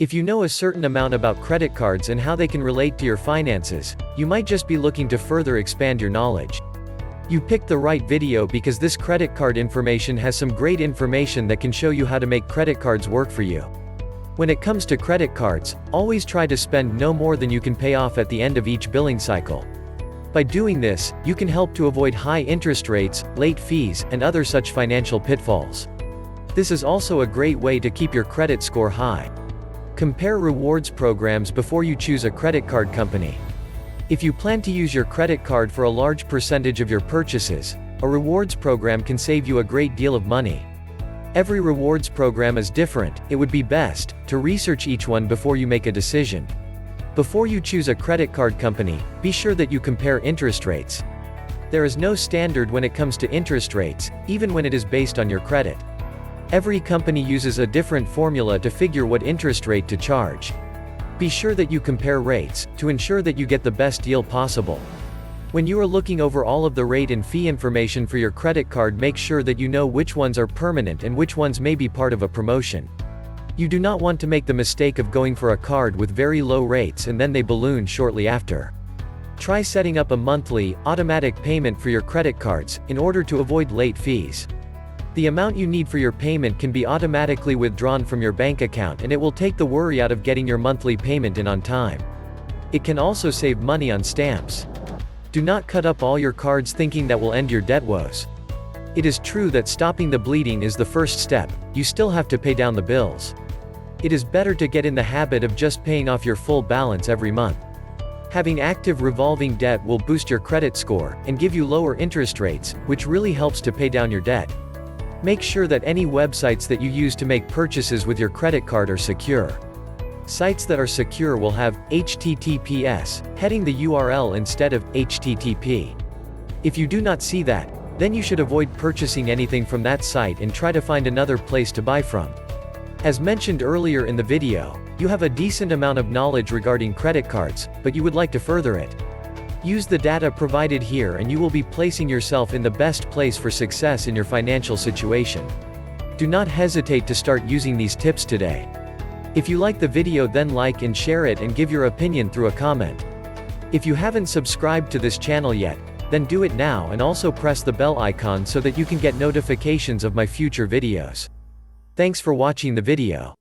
If you know a certain amount about credit cards and how they can relate to your finances, you might just be looking to further expand your knowledge. You picked the right video because this credit card information has some great information that can show you how to make credit cards work for you. When it comes to credit cards, always try to spend no more than you can pay off at the end of each billing cycle. By doing this, you can help to avoid high interest rates, late fees, and other such financial pitfalls. This is also a great way to keep your credit score high. Compare rewards programs before you choose a credit card company. If you plan to use your credit card for a large percentage of your purchases, a rewards program can save you a great deal of money. Every rewards program is different. It would be best to research each one before you make a decision. Before you choose a credit card company, be sure that you compare interest rates. There is no standard when it comes to interest rates, even when it is based on your credit. Every company uses a different formula to figure what interest rate to charge. Be sure that you compare rates, to ensure that you get the best deal possible. When you are looking over all of the rate and fee information for your credit card, make sure that you know which ones are permanent and which ones may be part of a promotion. You do not want to make the mistake of going for a card with very low rates and then they balloon shortly after. Try setting up a monthly, automatic payment for your credit cards, in order to avoid late fees. The amount you need for your payment can be automatically withdrawn from your bank account and it will take the worry out of getting your monthly payment in on time. It can also save money on stamps. Do not cut up all your cards thinking that will end your debt woes. It is true that stopping the bleeding is the first step, you still have to pay down the bills. It is better to get in the habit of just paying off your full balance every month. Having active revolving debt will boost your credit score, and give you lower interest rates, which really helps to pay down your debt. Make sure that any websites that you use to make purchases with your credit card are secure. Sites that are secure will have HTTPS heading the URL instead of HTTP. If you do not see that, then you should avoid purchasing anything from that site and try to find another place to buy from. As mentioned earlier in the video, you have a decent amount of knowledge regarding credit cards, but you would like to further it. Use the data provided here and you will be placing yourself in the best place for success in your financial situation. Do not hesitate to start using these tips today. If you like the video, then like and share it and give your opinion through a comment. If you haven't subscribed to this channel yet, then do it now and also press the bell icon so that you can get notifications of my future videos. Thanks for watching the video.